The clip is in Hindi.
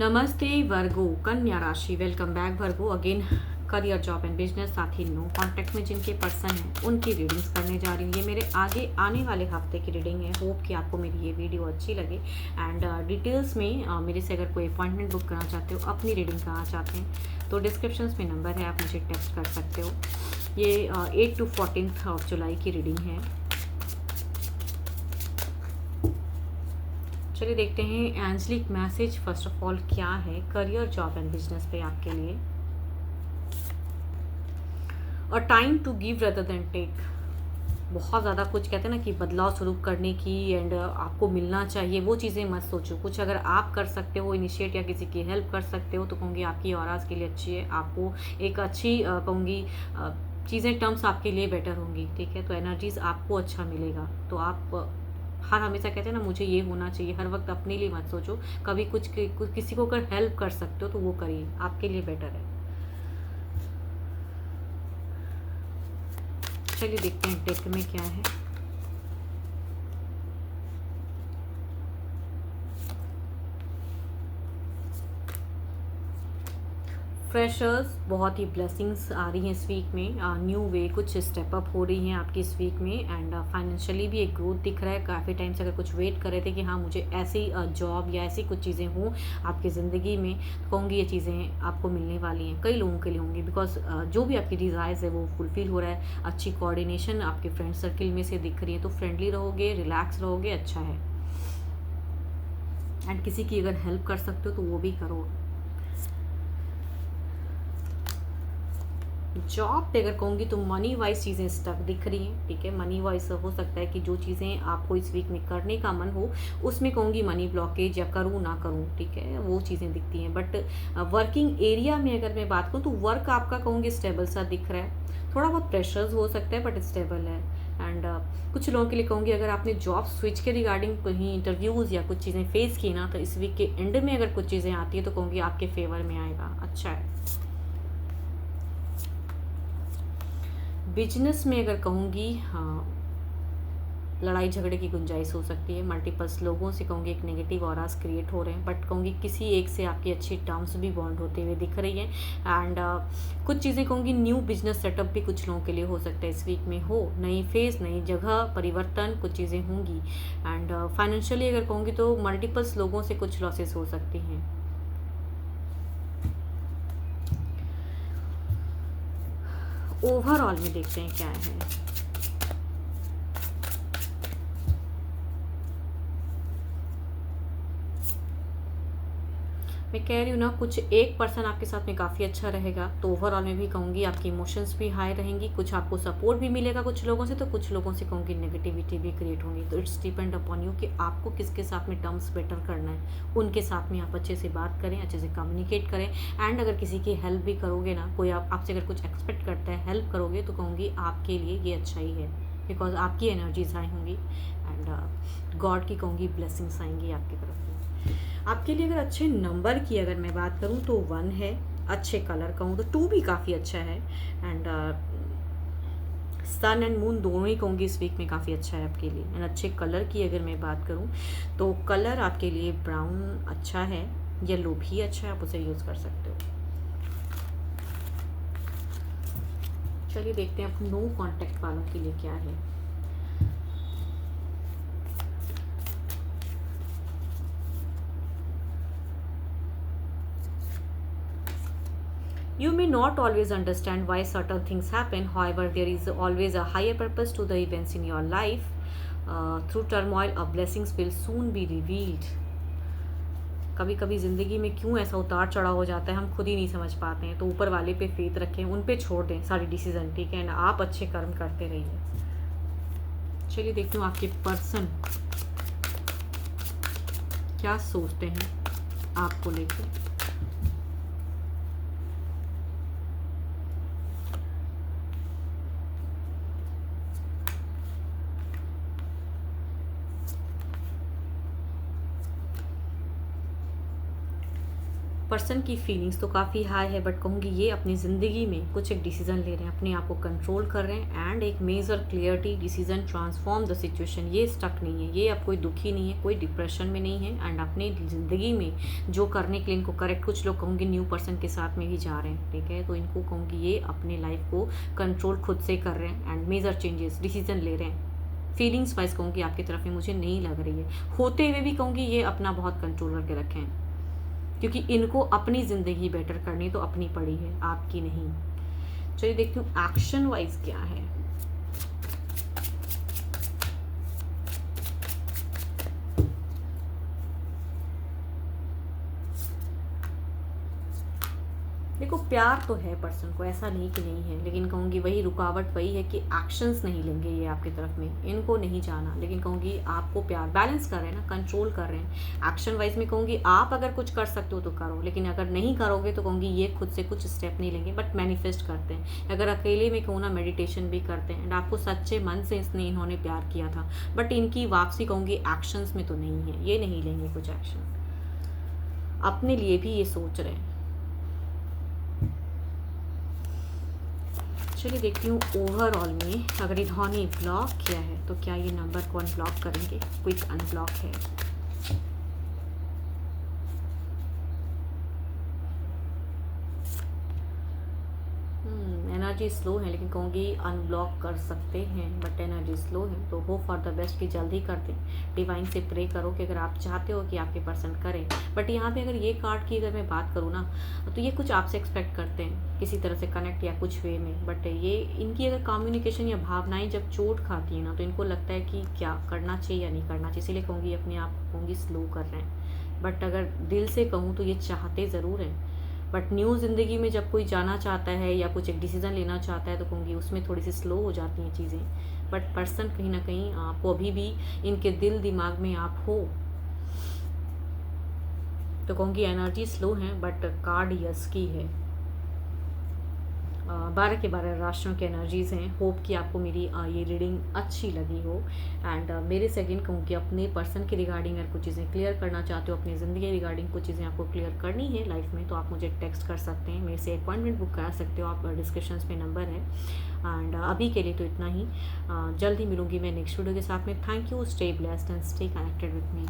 नमस्ते वर्गो कन्या राशि। Welcome back Virgo again. Career job and business, साथ ही नो कॉन्टैक्ट में जिनके पर्सन हैं उनकी रीडिंग्स करने जा रही हूँ। ये मेरे आगे आने वाले हफ्ते की रीडिंग है। होप कि आपको मेरी ये वीडियो अच्छी लगे एंड डिटेल्स में मेरे से अगर कोई अपॉइंटमेंट बुक करना चाहते हो, अपनी रीडिंग कराना चाहते हैं तो डिस्क्रिप्शन में नंबर है, आप मुझे टेक्स्ट कर सकते हो। ये 8 to 14 जुलाई की रीडिंग है। चलिए देखते हैं angelic message first of all क्या है करियर जॉब एंड बिजनेस पे आपके लिए। और time to give rather than take. बहुत ज़्यादा कुछ कहते हैं ना कि बदलाव स्वरूप करने की एंड आपको मिलना चाहिए, वो चीज़ें मत सोचो। कुछ अगर आप कर सकते हो इनिशिएट या किसी की हेल्प कर सकते हो तो कहूँगी आपकी ऑरास के लिए अच्छी है। आपको एक अच्छी कहूँगी चीज़ें टर्म्स आपके लिए बेटर होंगी, ठीक है। तो एनर्जीज आपको अच्छा मिलेगा। तो आप हर हमेशा कहते हैं ना मुझे ये होना चाहिए, हर वक्त अपने लिए मत सोचो। कभी किसी को अगर हेल्प कर सकते हो तो वो करिए, आपके लिए बेटर है। चलिए देखते हैं डेक में क्या है। फ्रेशर्स, बहुत ही ब्लेसिंग्स आ रही हैं इस वीक में। न्यू वे कुछ स्टेप अप हो रही हैं आपकी इस वीक में एंड फाइनेंशियली भी एक ग्रोथ दिख रहा है। काफ़ी टाइम से अगर कुछ वेट कर रहे थे कि हाँ मुझे ऐसी जॉब या ऐसी कुछ चीज़ें हों आपकी ज़िंदगी में, तो कहूँगी ये चीज़ें आपको मिलने वाली हैं। कई लोगों के लिए होंगी बिकॉज जो भी आपकी डिज़ायर्स है वो फुलफिल हो रहा है। अच्छी कोऑर्डिनेशन आपके फ्रेंड सर्किल में से दिख रही है, तो फ्रेंडली रहोगे, रिलैक्स रहोगे, अच्छा है। एंड किसी की अगर हेल्प कर सकते हो तो वो भी करो। जॉब पे अगर कहूँगी तो मनी वाइज चीज़ें स्टक दिख रही हैं, ठीक है। मनी वाइज हो सकता है कि जो चीज़ें आपको इस वीक में करने का मन हो उसमें कहूँगी मनी ब्लॉकेज या करूँ ना करूँ, ठीक है, वो चीज़ें दिखती हैं। बट वर्किंग एरिया में अगर मैं बात करूँ तो वर्क आपका कहूँगी स्टेबल सा दिख रहा है। थोड़ा बहुत प्रेशर्स हो सकता है बट स्टेबल है। एंड कुछ लोगों के लिए कहूँगी अगर आपने जॉब स्विच के रिगार्डिंग कहीं इंटरव्यूज़ या कुछ चीज़ें फेस की ना, तो इस वीक के एंड में अगर कुछ चीज़ें आती है तो कहूँगी आपके फेवर में आएगा, अच्छा है। बिजनेस में अगर कहूँगी हाँ, लड़ाई झगड़े की गुंजाइश हो सकती है। मल्टीपल्स लोगों से कहूँगी एक नेगेटिव ऑरास क्रिएट हो रहे हैं, बट कहूँगी किसी एक से आपकी अच्छी टर्म्स भी बॉन्ड होते हुए दिख रही हैं। एंड कुछ चीज़ें कहूँगी न्यू बिजनेस सेटअप भी कुछ लोगों के लिए हो सकता है इस वीक में हो। नई फेज, नई जगह, परिवर्तन, कुछ चीज़ें होंगी। एंड फाइनेंशियली अगर कहूँगी तो मल्टीपल्स लोगों से कुछ लॉसेस हो सकती हैं। ओवरऑल में देखते हैं क्या है। मैं कह रही हूँ ना, कुछ एक पर्सन आपके साथ में काफ़ी अच्छा रहेगा, तो ओवरऑल में भी कहूँगी आपकी इमोशंस भी हाई रहेंगी। कुछ आपको सपोर्ट भी मिलेगा कुछ लोगों से, तो कुछ लोगों से कहूँगी नेगेटिविटी भी क्रिएट होंगी। तो इट्स डिपेंड अपॉन यू कि आपको किसके साथ में टर्म्स बेटर करना है। उनके साथ में आप अच्छे से बात करें, अच्छे से कम्युनिकेट करें। एंड अगर किसी की हेल्प भी करोगे ना, कोई आपसे अगर कुछ एक्सपेक्ट करता है, हेल्प करोगे, तो कहूँगी आपके लिए ये अच्छा ही है बिकॉज आपकी एनर्जीज हाई होंगी एंड गॉड की कहूँगी ब्लेसिंग्स आएंगी आपकी तरफ में। आपके लिए अगर अच्छे नंबर की अगर मैं बात करूँ तो 1 है। अच्छे कलर कहूँ तो 2 भी काफ़ी अच्छा है। एंड सन एंड मून दोनों ही कहूँगी इस वीक में काफ़ी अच्छा है आपके लिए। एंड अच्छे कलर की अगर मैं बात करूँ तो कलर आपके लिए ब्राउन अच्छा है, येलो भी अच्छा है, आप उसे यूज़ कर सकते हो। चलिए देखते हैं अब नो कॉन्टैक्ट वालों के लिए क्या है। You may not always understand why certain things happen, however, there is always a higher purpose to the events in your life. Through turmoil, our blessings will soon be revealed. कभी कभी ज़िंदगी में क्यों ऐसा उतार चढ़ाव हो जाता है हम खुद ही नहीं समझ पाते हैं, तो ऊपर वाले पे फेथ रखें, उन पे छोड़ दें सारी डिसीजन, ठीक है ना। आप अच्छे कर्म करते रहिए। चलिए देखते हूँ आपके पर्सन क्या सोचते हैं आपको लेकर। पर्सन की फीलिंग्स तो काफ़ी हाई है, बट कहूँगी ये अपनी ज़िंदगी में कुछ एक डिसीज़न ले रहे हैं, अपने आप को कंट्रोल कर रहे हैं एंड एक major clarity decision transform the situation. ये स्टक नहीं है, ये अब कोई दुखी नहीं है, कोई डिप्रेशन में नहीं है एंड अपनी ज़िंदगी में जो करने के लिए इनको करेक्ट, कुछ लोग कहूँगी न्यू पर्सन के साथ में भी जा रहे हैं, ठीक है। तो इनको कहूँगी ये अपने लाइफ को कंट्रोल खुद से कर रहे हैं एंड मेजर चेंजेस डिसीज़न ले रहे हैं। फीलिंग्स वाइज कहूँगी आपकी तरफ में मुझे नहीं लग रही है, होते हुए भी कहूँगी ये अपना बहुत कंट्रोल करके रखें, क्योंकि इनको अपनी ज़िंदगी बेटर करनी तो अपनी पड़ी है, आपकी नहीं। चलिए देखती हूँ एक्शन वाइज क्या है। देखो प्यार तो है पर्सन को, ऐसा नहीं कि नहीं है, लेकिन कहूँगी वही रुकावट वही है कि एक्शंस नहीं लेंगे ये आपकी तरफ में, इनको नहीं जाना। लेकिन कहूँगी आपको प्यार बैलेंस कर रहे हैं ना, कंट्रोल कर रहे हैं। एक्शन वाइज में कहूँगी आप अगर कुछ कर सकते हो तो करो, लेकिन अगर नहीं करोगे तो कहूँगी ये खुद से कुछ स्टेप नहीं लेंगे, बट मैनिफेस्ट करते हैं। अगर अकेले में कहूँ ना मेडिटेशन भी करते हैं एंड आपको सच्चे मन से इसने इन्होंने प्यार किया था, बट इनकी वापसी कहूँगी एक्शंस में तो नहीं है, ये नहीं लेंगे कुछ एक्शन, अपने लिए भी ये सोच रहे हैं। चलिए देखती हूँ ओवरऑल में अगर इन्होंने ब्लॉक किया है तो क्या ये नंबर को अनब्लॉक करेंगे, क्विक अनब्लॉक है। एनर्जी स्लो है, लेकिन कहूँगी अनब्लॉक कर सकते हैं, बट एनर्जी स्लो है, तो होप फॉर द बेस्ट कि जल्दी कर दें। डिवाइन से प्रे करो कि अगर आप चाहते हो कि आपके पर्सन करें। बट यहाँ पे अगर ये कार्ड की अगर मैं बात करूँ ना, तो ये कुछ आपसे एक्सपेक्ट करते हैं किसी तरह से कनेक्ट या कुछ वे में, बट ये इनकी अगर कम्युनिकेशन या भावनाएं जब चोट खाती है ना, तो इनको लगता है कि क्या करना चाहिए या नहीं करना चाहिए, इसलिए कहूँगी अपने आप कहूँगी स्लो कर रहे हैं। बट अगर दिल से कहूँ तो ये चाहते ज़रूर हैं, बट न्यू ज़िंदगी में जब कोई जाना चाहता है या कुछ एक डिसीज़न लेना चाहता है तो कहूँगी उसमें थोड़ी सी स्लो हो जाती हैं चीज़ें। बट पर्सन कहीं ना कहीं आपको अभी भी इनके दिल दिमाग में आप हो, तो कहूँगी एनर्जी स्लो है, बट कार्ड यस की है। 12 के 12 राशियों की एनर्जीज़ हैं। होप कि आपको मेरी ये रीडिंग अच्छी लगी हो एंड मेरे से अगेन कहूँ कि अपने पर्सन के रिगार्डिंग अगर कुछ चीज़ें क्लियर करना चाहते हो, अपनी ज़िंदगी रिगार्डिंग कुछ चीज़ें आपको क्लियर करनी है लाइफ में, तो आप मुझे टेक्स्ट कर सकते हैं, मेरे से अपॉइंटमेंट बुक करा सकते हो आप, डिस्क्रिप्शन में नंबर है। एंड अभी के लिए तो इतना ही, जल्द ही मिलूंगी मैं नेक्स्ट वीडियो के साथ में। Thank you, stay blessed and stay connected with me.